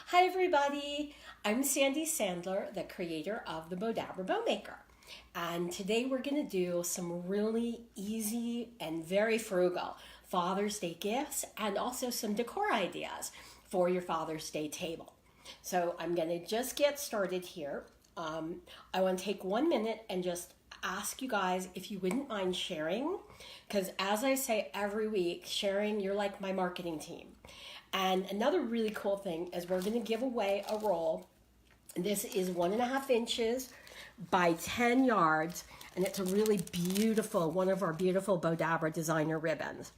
Hi everybody, I'm Sandy Sandler, the creator of the Bowdabra Bow Maker. And today we're going to do some really easy and very frugal Father's Day gifts and also some decor ideas for your Father's Day table. So I'm going to just get started here. I want to take 1 minute and just ask you guys if you wouldn't mind sharing, because as I say every week, sharing, you're like my marketing team. And another really cool thing is we're going to give away a roll. This is 1.5 inches by 10 yards, and it's a really beautiful, one of our beautiful Bowdabra designer ribbons.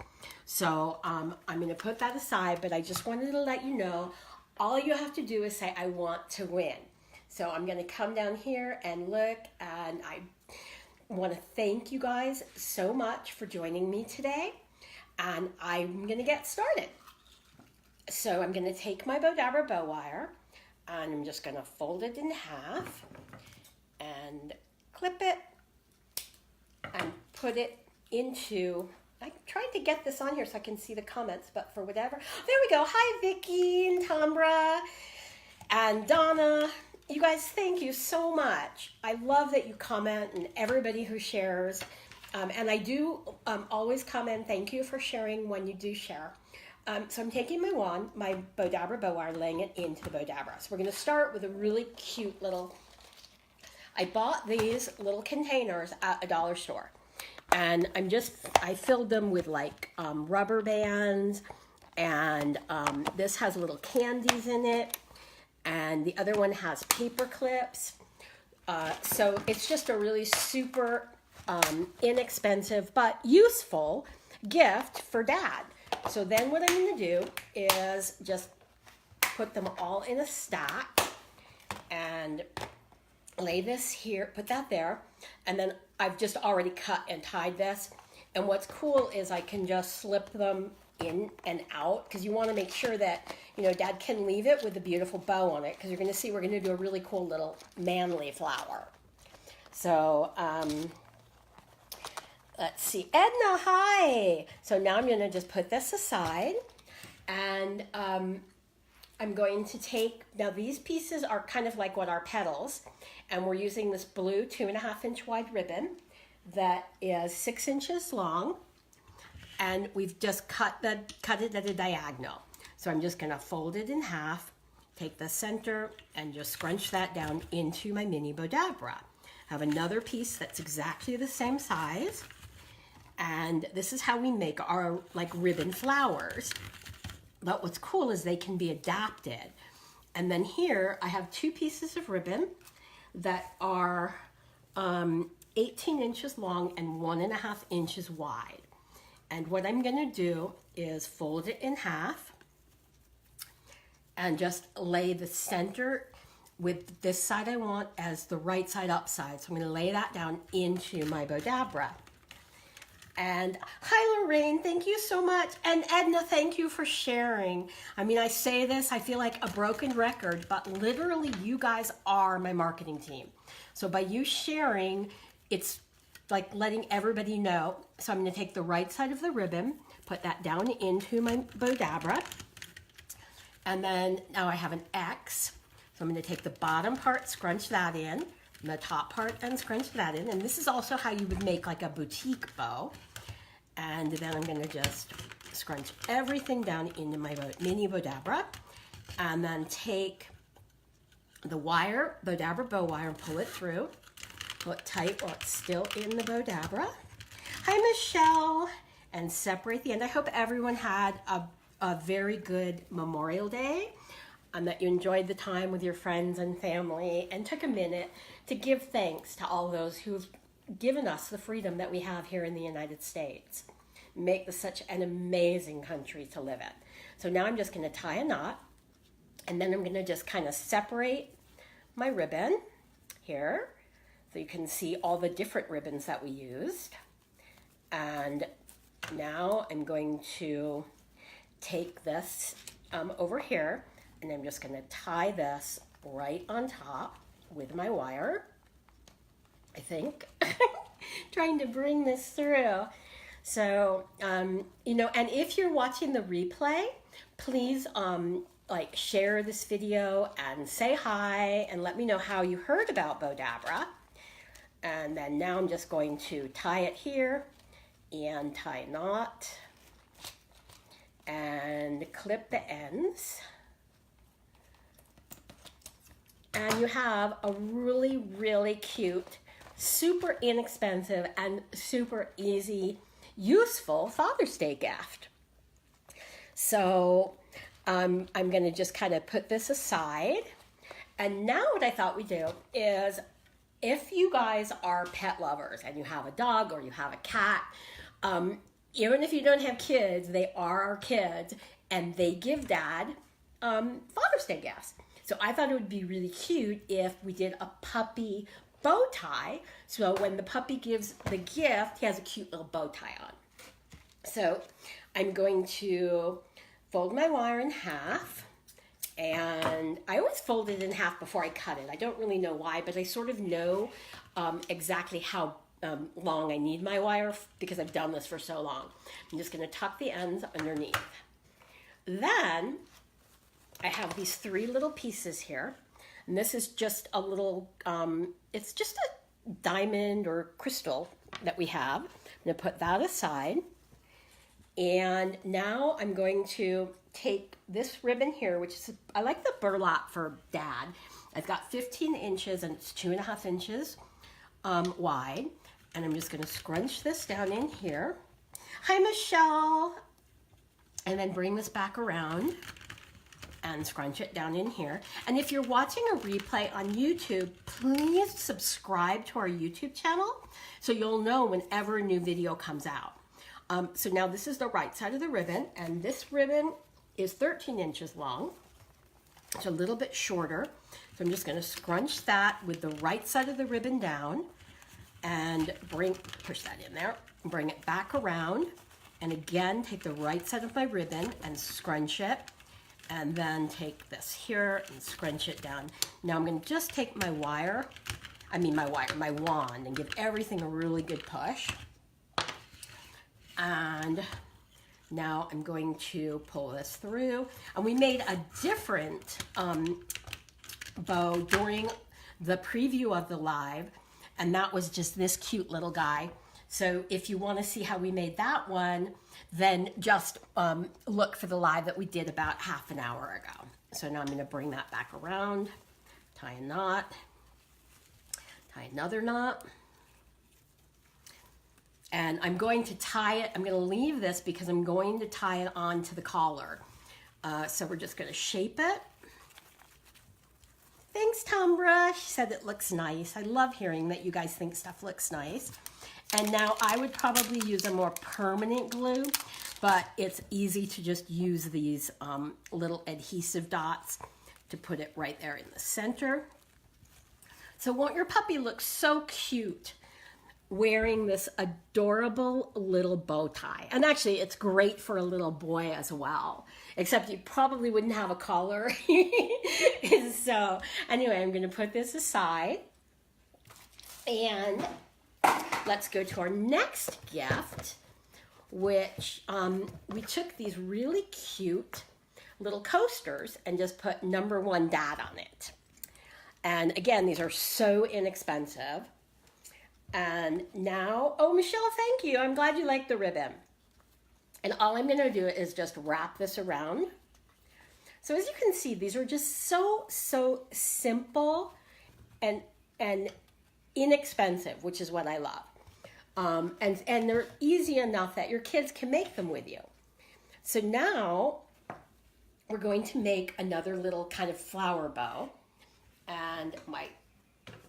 So I'm going to put that aside, but I just wanted to let you know, all you have to do is say, I want to win. So I'm going to come down here and look, and I want to thank you guys so much for joining me today, and I'm going to get started. So I'm going to take my Bowdabra bow wire, and I'm just going to fold it in half and clip it and put it into, I'm trying to get this on here so I can see the comments, but for whatever, there we go. Hi Vicki and Tambra and Donna. You guys, thank you so much. I love that you comment and everybody who shares. And I do always comment, thank you for sharing when you do share. So I'm taking my wand, my Bowdabra bow wire, laying it into the Bowdabra. So we're going to start with a really cute little, I bought these little containers at a dollar store. And I filled them with like rubber bands, and this has little candies in it. And the other one has paper clips. So it's just a really super inexpensive but useful gift for Dad. So then what I'm going to do is just put them all in a stack and lay this here, put that there, and then I've just already cut and tied this. And what's cool is I can just slip them in and out, because you want to make sure that, you know, Dad can leave it with a beautiful bow on it, because you're going to see we're going to do a really cool little manly flower. So, let's see. Edna, hi! So now I'm going to just put this aside, and I'm going to take, now these pieces are kind of like what our petals, and we're using this blue 2.5 inch wide ribbon that is 6 inches long, and we've just cut it at a diagonal. So I'm just going to fold it in half, take the center, and just scrunch that down into my Mini Bowdabra. I have another piece that's exactly the same size. And this is how we make our like ribbon flowers. But what's cool is they can be adapted. And then here I have 2 pieces of ribbon that are 18 inches long and 1.5 inches wide. And what I'm going to do is fold it in half and just lay the center with this side I want as the right side upside. So I'm going to lay that down into my Bowdabra. And hi Lorraine, thank you so much. And Edna, thank you for sharing. I mean, I say this, I feel like a broken record, but literally you guys are my marketing team. So by you sharing, it's like letting everybody know. So I'm going to take the right side of the ribbon, put that down into my Bowdabra. And then now I have an X. So I'm going to take the bottom part, scrunch that in, and the top part and scrunch that in. And this is also how you would make like a boutique bow. And then I'm going to just scrunch everything down into my Mini Bowdabra, and then take the wire, Bowdabra bow wire, and pull it through. Pull it tight while it's still in the Bowdabra. Hi Michelle, and separate the end. I hope everyone had a very good Memorial Day, and that you enjoyed the time with your friends and family and took a minute to give thanks to all those who've given us the freedom that we have here in the United States. Make this such an amazing country to live in. So now I'm just going to tie a knot, and then I'm going to just kind of separate my ribbon here so you can see all the different ribbons that we used. And now I'm going to take this over here, and I'm just going to tie this right on top with my wire, I think. Trying to bring this through. So, you know, and if you're watching the replay, please like share this video and say hi and let me know how you heard about Bowdabra. And then now I'm just going to tie it here and tie a knot and clip the ends. And you have a really, really cute, super inexpensive and super easy, useful Father's Day gift. So I'm going to just kind of put this aside. And now what I thought we'd do is, if you guys are pet lovers and you have a dog or you have a cat, even if you don't have kids, they are our kids and they give Dad Father's Day gifts. So I thought it would be really cute if we did a puppy bow tie. So when the puppy gives the gift, he has a cute little bow tie on. So I'm going to fold my wire in half. And I always fold it in half before I cut it. I don't really know why, but I sort of know exactly how long I need my wire because I've done this for so long. I'm just going to tuck the ends underneath. Then I have these 3 little pieces here, and this is just a little, it's just a diamond or crystal that we have. I'm going to put that aside, and now I'm going to take this ribbon here, which is, I like the burlap for Dad. I've got 15 inches, and it's 2.5 inches wide, and I'm just going to scrunch this down in here. Hi, Michelle! And then bring this back around and scrunch it down in here. And if you're watching a replay on YouTube, please subscribe to our YouTube channel so you'll know whenever a new video comes out. So now this is the right side of the ribbon, and this ribbon is 13 inches long. It's a little bit shorter. So I'm just going to scrunch that with the right side of the ribbon down and push that in there, bring it back around, and again take the right side of my ribbon and scrunch it. And then take this here and scrunch it down. Now I'm going to just take my wand, and give everything a really good push. And now I'm going to pull this through. And we made a different bow during the preview of the live, and that was just this cute little guy. So if you want to see how we made that one, then just look for the live that we did about half an hour ago. So now I'm going to bring that back around, tie a knot, tie another knot. And I'm going to tie it, I'm going to leave this because I'm going to tie it onto the collar. So we're just going to shape it. Thanks, Tambra. She said it looks nice. I love hearing that you guys think stuff looks nice. And now I would probably use a more permanent glue, but it's easy to just use these little adhesive dots to put it right there in the center. So won't your puppy look so cute wearing this adorable little bow tie? And actually, it's great for a little boy as well, except you probably wouldn't have a collar. So anyway, I'm going to put this aside, and let's go to our next gift, which we took these really cute little coasters and just put number 1 Dad on it. And again, these are so inexpensive. And now, oh, Michelle, thank you. I'm glad you like the ribbon. And all I'm going to do is just wrap this around. So as you can see, these are just so simple and inexpensive, which is what I love. And they're easy enough that your kids can make them with you. So now we're going to make another little kind of flower bow. And let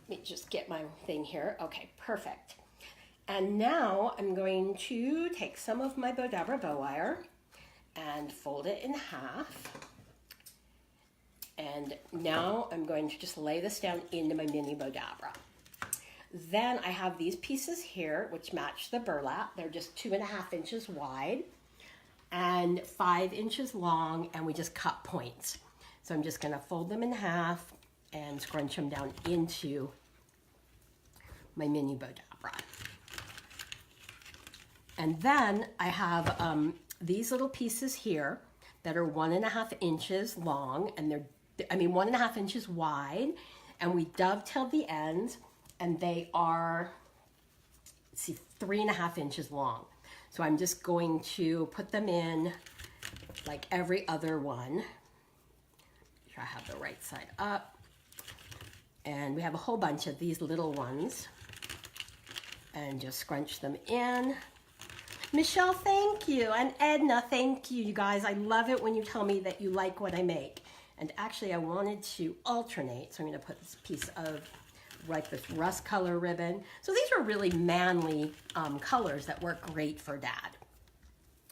me just get my thing here. Okay, perfect. And now I'm going to take some of my Bowdabra bow wire and fold it in half. And now I'm going to just lay this down into my Mini Bowdabra. Then I have these pieces here, which match the burlap. They're just 2.5 inches wide and 5 inches long, and we just cut points. So I'm just gonna fold them in half and scrunch them down into my Mini Bowdabra. And then I have these little pieces here that are 1.5 inches long, and they're, 1.5 inches wide, and we dovetailed the ends, and they are, let's see, 3.5 inches long. So I'm just going to put them in like every other one. Make sure I have the right side up. And we have a whole bunch of these little ones. And just scrunch them in. Michelle, thank you. And Edna, thank you. You guys, I love it when you tell me that you like what I make. And actually, I wanted to alternate. So I'm going to put this piece of like this rust color ribbon. So these are really manly colors that work great for Dad.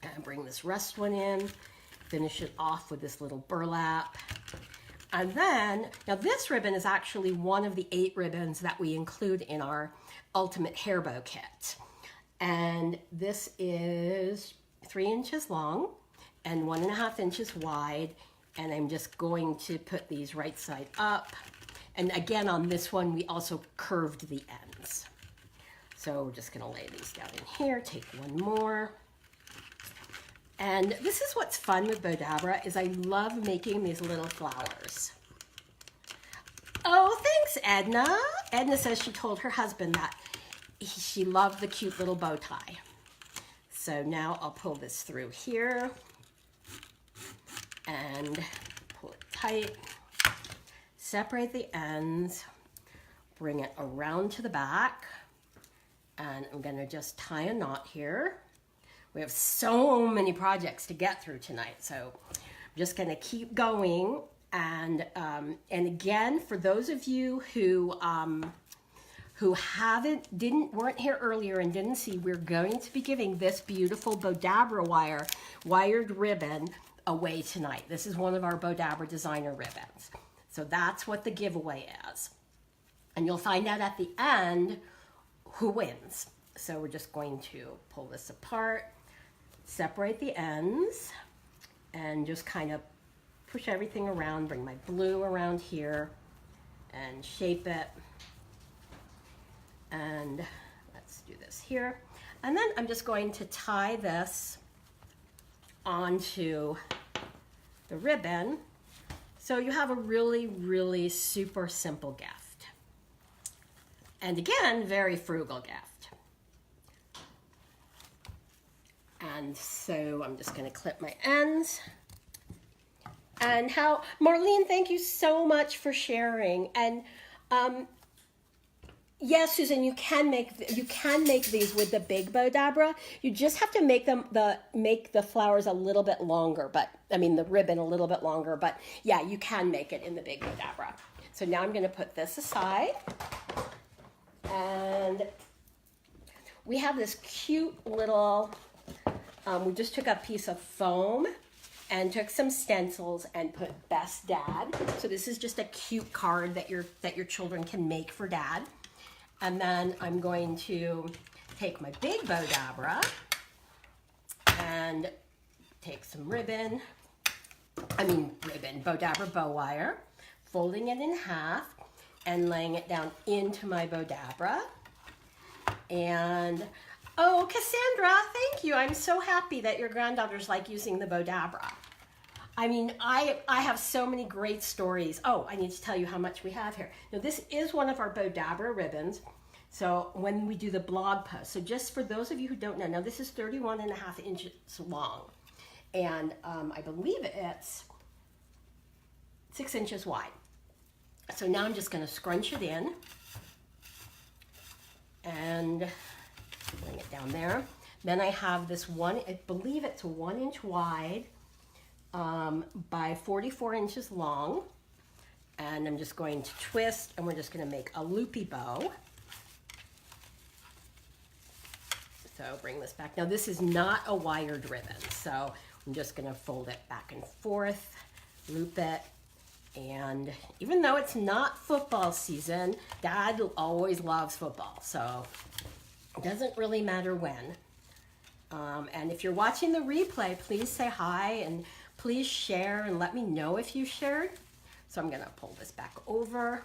And bring this rust one in. Finish it off with this little burlap. And then, now this ribbon is actually one of the 8 ribbons that we include in our Ultimate Hair Bow Kit. And this is 3 inches long and 1.5 inches wide. And I'm just going to put these right side up. And again, on this one, we also curved the ends. So we're just gonna lay these down in here, take one more. And this is what's fun with Bowdabra, is I love making these little flowers. Oh, thanks, Edna. Edna says she told her husband that she loved the cute little bow tie. So now I'll pull this through here and pull it tight. Separate the ends, bring it around to the back, and I'm gonna just tie a knot here. We have so many projects to get through tonight, so I'm just gonna keep going. And again, for those of you who weren't here earlier and didn't see, we're going to be giving this beautiful Bowdabra wired ribbon away tonight. This is one of our Bowdabra designer ribbons. So that's what the giveaway is. And you'll find out at the end who wins. So we're just going to pull this apart, separate the ends, and just kind of push everything around, bring my blue around here, and shape it. And let's do this here. And then I'm just going to tie this onto the ribbon. So you have a really, really super simple gift. And again, very frugal gift. And so I'm just going to clip my ends. And how, Marlene, thank you so much for sharing. And yes, Susan, you can make these with the big Bowdabra. You just have to make the flowers a little bit longer, the ribbon a little bit longer. But yeah, you can make it in the big Bowdabra. So now I'm going to put this aside, and we have this cute little. We just took a piece of foam and took some stencils and put Best Dad. So this is just a cute card that your children can make for Dad. And then I'm going to take my big Bowdabra and take some Bowdabra bow wire, folding it in half and laying it down into my Bowdabra. And oh, Cassandra, thank you. I'm so happy that your granddaughters like using the Bowdabra. I have so many great stories. Oh, I need to tell you how much we have here. Now, this is one of our Bowdabra ribbons. So when we do the blog post, so just for those of you who don't know, now this is 31.5 inches long. And I believe it's 6 inches wide. So now I'm just gonna scrunch it in and bring it down there. Then I have this one, I believe it's 1 inch wide by 44 inches long. And I'm just going to twist, and we're just gonna make a loopy bow. So bring this back. Now this is not a wired ribbon, so I'm just gonna fold it back and forth, loop it, and even though it's not football season, Dad always loves football, so it doesn't really matter when. And if you're watching the replay, please say hi and please share and let me know if you shared. So I'm gonna pull this back over,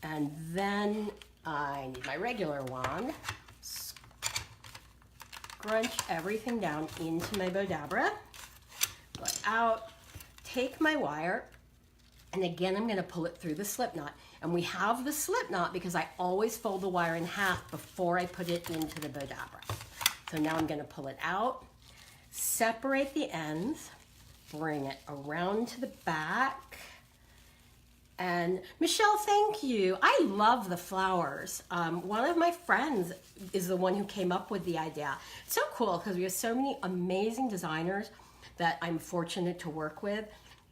and then I need my regular wand. Scrunch everything down into my Bowdabra. pull it out, take my wire, and again, I'm gonna pull it through the slip knot. And we have the slip knot because I always fold the wire in half before I put it into the Bowdabra. So now I'm gonna pull it out, separate the ends, bring it around to the back. And Michelle, thank you. I love the flowers. One of my friends is the one who came up with the idea. It's so cool because we have so many amazing designers that I'm fortunate to work with.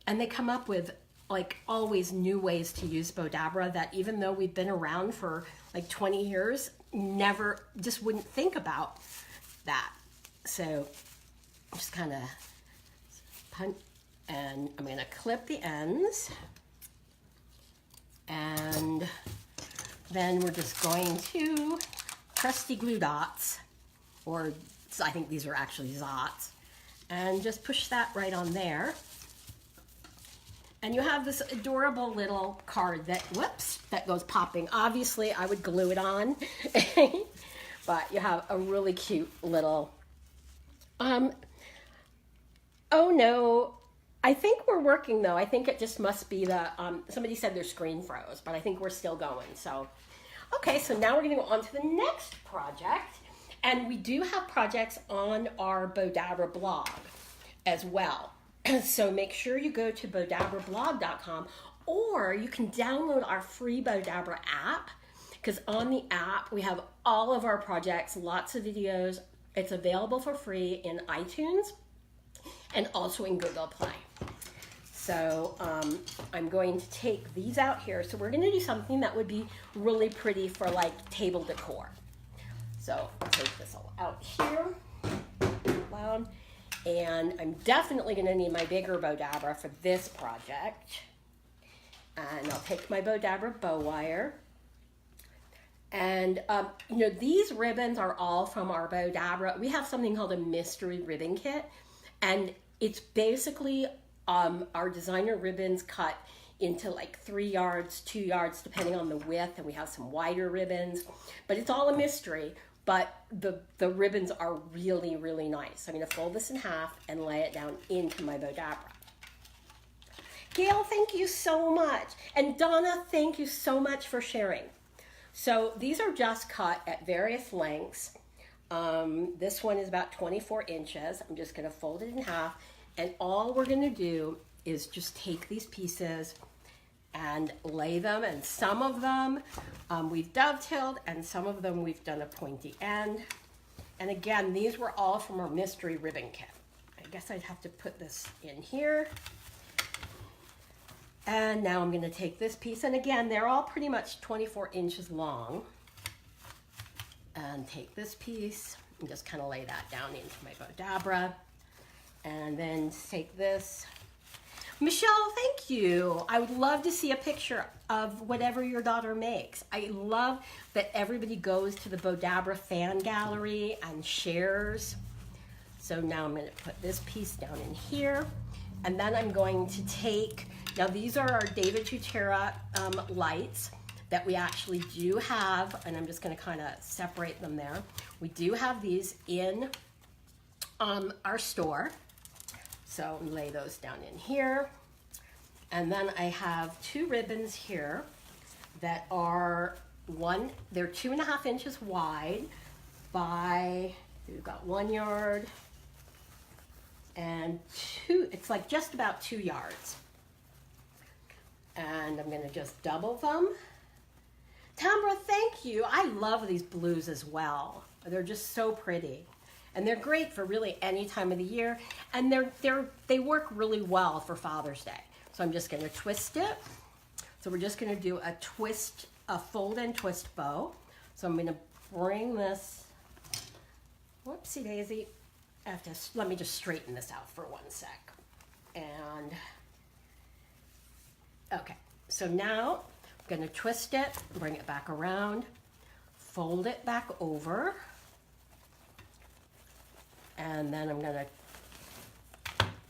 And they come up with like always new ways to use Bowdabra that even though we've been around for like 20 years, never just wouldn't think about that. So just kind of punch, and I'm going to clip the ends, and then we're just going to crusty glue dots, or I think these are actually zots, and just push that right on there. And you have this adorable little card that, whoops, that goes popping. Obviously, I would glue it on, but you have a really cute little, oh no, I think we're working though. I think it just must be the, somebody said their screen froze, but I think we're still going. So, okay, so now we're gonna go on to the next project. And we do have projects on our Bowdabra blog as well. So make sure you go to bowdabrablog.com, or you can download our free Bowdabra app, because on the app we have all of our projects, lots of videos. It's available for free in iTunes and also in Google Play. So I'm going to take these out here. So we're going to do something that would be really pretty for like table decor. So I'll take this all out here. Loud. And I'm definitely going to need my bigger Bowdabra for this project. And I'll take my Bowdabra bow wire. And, you know, these ribbons are all from our Bowdabra. We have something called a mystery ribbon kit. And it's basically our designer ribbons cut into like 3 yards, 2 yards, depending on the width. And we have some wider ribbons. But it's all a mystery. But the ribbons are really, really nice. So I'm going to fold this in half and lay it down into my Bowdabra. Gail, thank you so much. And Donna, thank you so much for sharing. So these are just cut at various lengths. This one is about 24 inches. I'm just going to fold it in half. And all we're going to do is just take these pieces and lay them, and some of them we've dovetailed, and some of them we've done a pointy end. And again, these were all from our mystery ribbon kit. I guess I'd have to put this in here. And now I'm going to take this piece, and again, they're all pretty much 24 inches long. And take this piece and just kind of lay that down into my Bowdabra. And then take this. Michelle, thank you. I would love to see a picture of whatever your daughter makes. I love that everybody goes to the Bowdabra fan gallery and shares. So now I'm going to put this piece down in here. And then I'm going to take, now these are our David Tutera lights that we actually do have, and I'm just going to kind of separate them there. We do have these in our store. So lay those down in here. And then I have 2 ribbons here that are they're 2.5 inches wide by, we've got 1 yard and 2, it's like just about 2 yards. And I'm gonna just double them. Tamara, thank you. I love these blues as well. They're just so pretty. And they're great for really any time of the year. And they work really well for Father's Day. So I'm just going to twist it. So we're just going to do a fold and twist bow. So I'm going to bring this, whoopsie daisy. Let me just straighten this out for 1 sec. And, okay. So now I'm going to twist it, bring it back around, fold it back over. And then I'm going to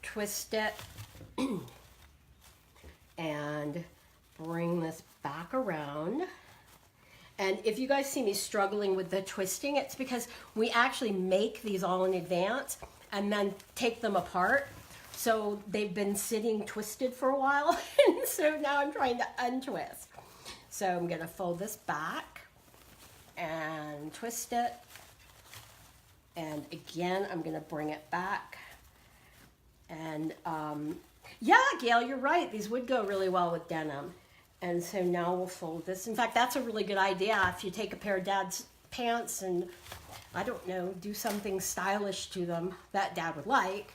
twist it and bring this back around. And if you guys see me struggling with the twisting, it's because we actually make these all in advance and then take them apart. So they've been sitting twisted for a while, and so now I'm trying to untwist. So I'm gonna fold this back and twist it. And again, I'm gonna bring it back. And yeah, Gail, you're right. These would go really well with denim. And so now we'll fold this. In fact, that's a really good idea. If you take a pair of Dad's pants and, I don't know, do something stylish to them that Dad would like,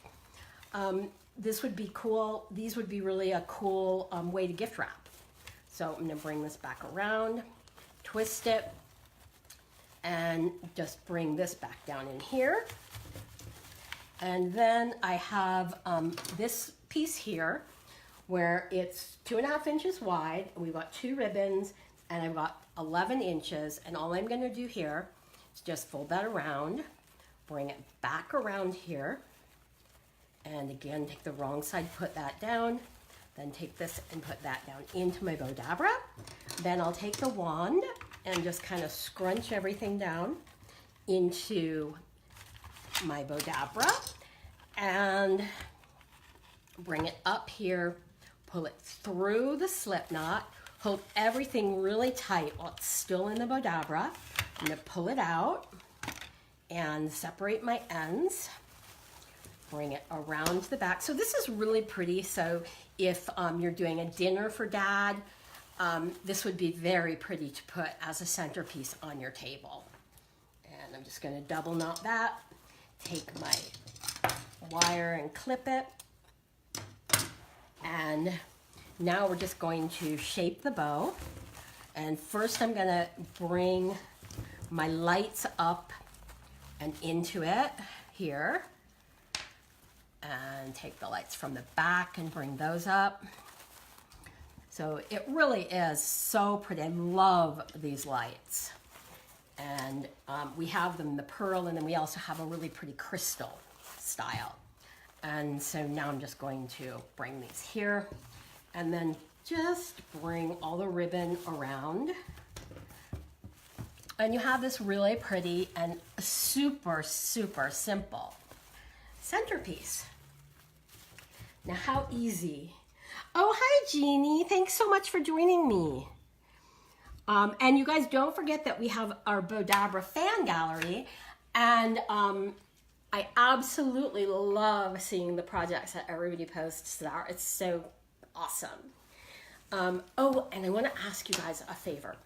this would be cool. These would be really a cool way to gift wrap. So I'm gonna bring this back around, twist it, and just bring this back down in here. And then I have this piece here where it's 2.5 inches wide, and we've got 2 ribbons, and I've got 11 inches, and all I'm gonna do here is just fold that around, bring it back around here, and again, take the wrong side, put that down, then take this and put that down into my Bowdabra. Then I'll take the wand and just kind of scrunch everything down into my Bowdabra and bring it up here, pull it through the slip knot, hold everything really tight while it's still in the Bowdabra. I'm gonna pull it out and separate my ends, bring it around to the back. So this is really pretty. So if you're doing a dinner for Dad, this would be very pretty to put as a centerpiece on your table. And I'm just gonna double knot that, take my wire and clip it. And now we're just going to shape the bow. And first I'm gonna bring my lights up and into it here. And take the lights from the back and bring those up. So it really is so pretty. I love these lights. And we have them in the pearl, and then we also have a really pretty crystal style. And so now I'm just going to bring these here and then just bring all the ribbon around. And you have this really pretty and super, super simple centerpiece. Now, how easy. Oh, hi, Jeannie. Thanks so much for joining me. And you guys don't forget that we have our Bowdabra fan gallery, and I absolutely love seeing the projects that everybody posts there. It's so awesome. Oh, and I want to ask you guys a favor.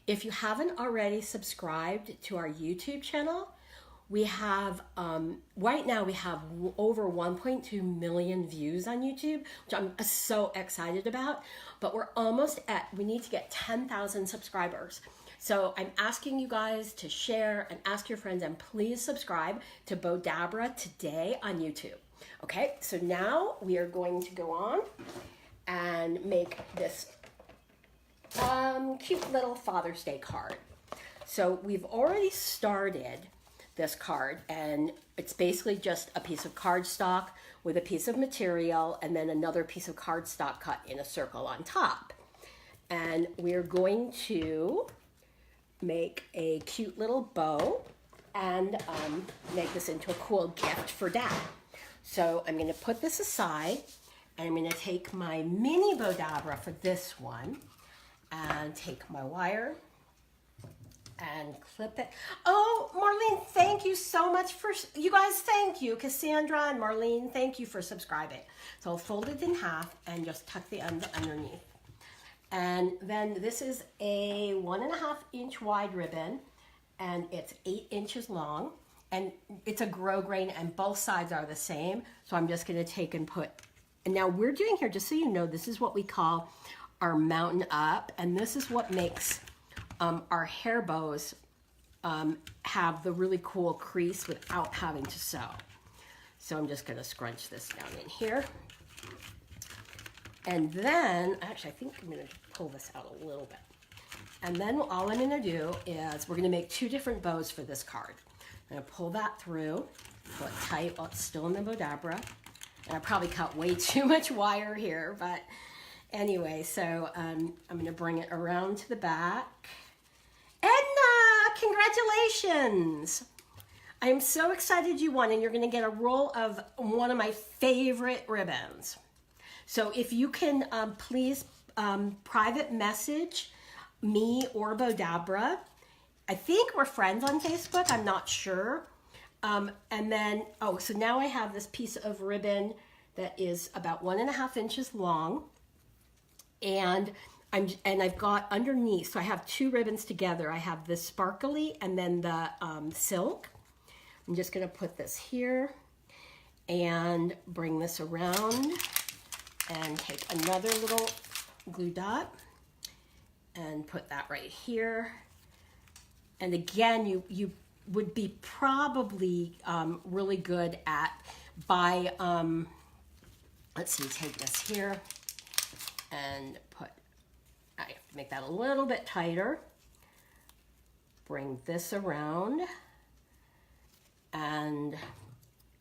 If you haven't already subscribed to our YouTube channel, we have, right now we have over 1.2 million views on YouTube, which I'm so excited about, but we're almost at, we need to get 10,000 subscribers. So I'm asking you guys to share and ask your friends, and please subscribe to Bowdabra today on YouTube. Okay, so now we are going to go on and make this cute little Father's Day card. So we've already started this card, and it's basically just a piece of cardstock with a piece of material and then another piece of cardstock cut in a circle on top. And we're going to make a cute little bow and make this into a cool gift for Dad. So I'm going to put this aside, and I'm going to take my Mini Bowdabra for this one and take my wire and clip it. Oh, Marlene, thank you so much for, you guys, thank you. Cassandra and Marlene, thank you for subscribing. So I'll fold it in half and just tuck the end underneath. And then this is a 1.5 inch wide ribbon, and it's 8 inches long, and it's a grosgrain, and both sides are the same. So I'm just gonna take and put, and now we're doing here, just so you know, this is what we call our mountain up, and this is what makes our hair bows have the really cool crease without having to sew. So I'm just gonna scrunch this down in here. And then, actually I think I'm gonna pull this out a little bit. And then all I'm gonna do is, we're gonna make 2 different bows for this card. I'm gonna pull that through, pull it tight while it's still in the Bowdabra. And I probably cut way too much wire here, but anyway, so I'm gonna bring it around to the back. Edna, congratulations. I'm so excited you won, and you're going to get a roll of one of my favorite ribbons. So if you can please private message me or Bowdabra. I think we're friends on Facebook. I'm not sure. And then, oh, so now I have this piece of ribbon that is about 1.5 inches long. And I've got underneath, so I have two ribbons together. I have the sparkly and then the silk. I'm just going to put this here and bring this around and take another little glue dot and put that right here. And again, you would be probably really good at let's see, take this here and I have to make that a little bit tighter. Bring this around and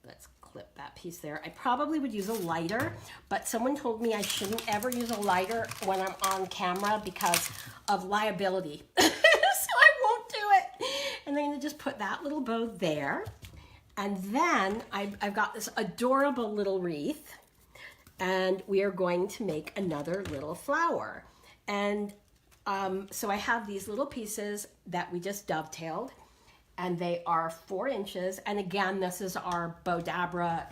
let's clip that piece there. I probably would use a lighter, but someone told me I shouldn't ever use a lighter when I'm on camera because of liability. So I won't do it. And I'm gonna just put that little bow there. And then I've got this adorable little wreath, and we are going to make another little flower. And so I have these little pieces that we just dovetailed, and they are 4 inches. And again, this is our Bowdabra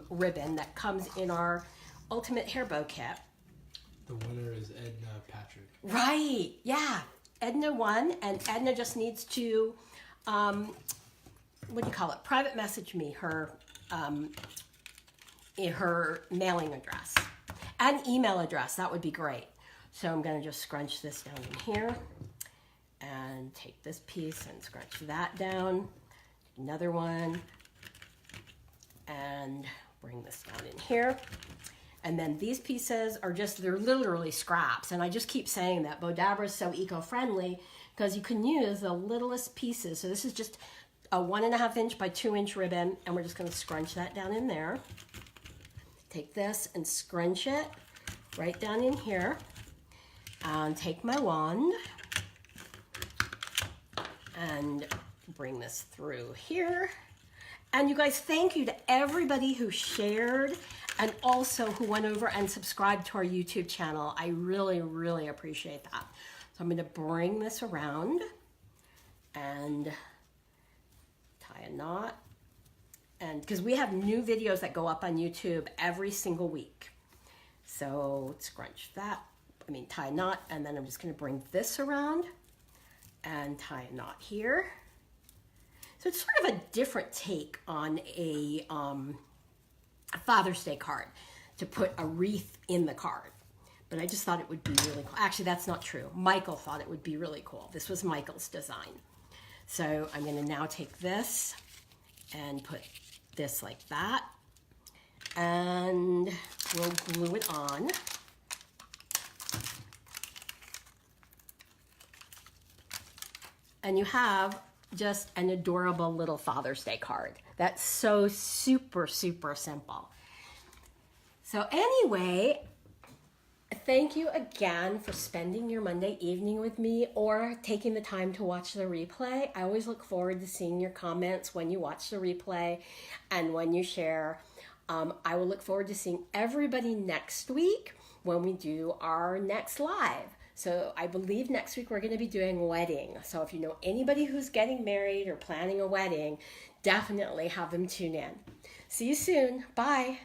ribbon that comes in our Ultimate Hair Bow Kit. The winner is Edna Patrick. Right, yeah. Edna won, and Edna just needs to, what do you call it? Private message me her mailing address and email address. That would be great. So I'm going to just scrunch this down in here and take this piece and scrunch that down. Another one and bring this down in here. And then these pieces are just, they're literally scraps. And I just keep saying that Bowdabra is so eco-friendly because you can use the littlest pieces. So this is just a 1.5 inch by 2 inch ribbon, and we're just going to scrunch that down in there. Take this and scrunch it right down in here. And take my wand and bring this through here. And you guys, thank you to everybody who shared and also who went over and subscribed to our YouTube channel. I really, really appreciate that. So I'm going to bring this around and tie a knot. And because we have new videos that go up on YouTube every single week. So scrunch that, tie a knot, and then I'm just going to bring this around and tie a knot here. So it's sort of a different take on a Father's Day card, to put a wreath in the card. But I just thought it would be really cool. Actually, that's not true. Michael thought it would be really cool. This was Michael's design. So I'm going to now take this and put this like that. And we'll glue it on. And you have just an adorable little Father's Day card. That's so super, super simple. So anyway, thank you again for spending your Monday evening with me or taking the time to watch the replay. I always look forward to seeing your comments when you watch the replay and when you share. I will look forward to seeing everybody next week when we do our next live. So I believe next week we're going to be doing wedding. So if you know anybody who's getting married or planning a wedding, definitely have them tune in. See you soon. Bye.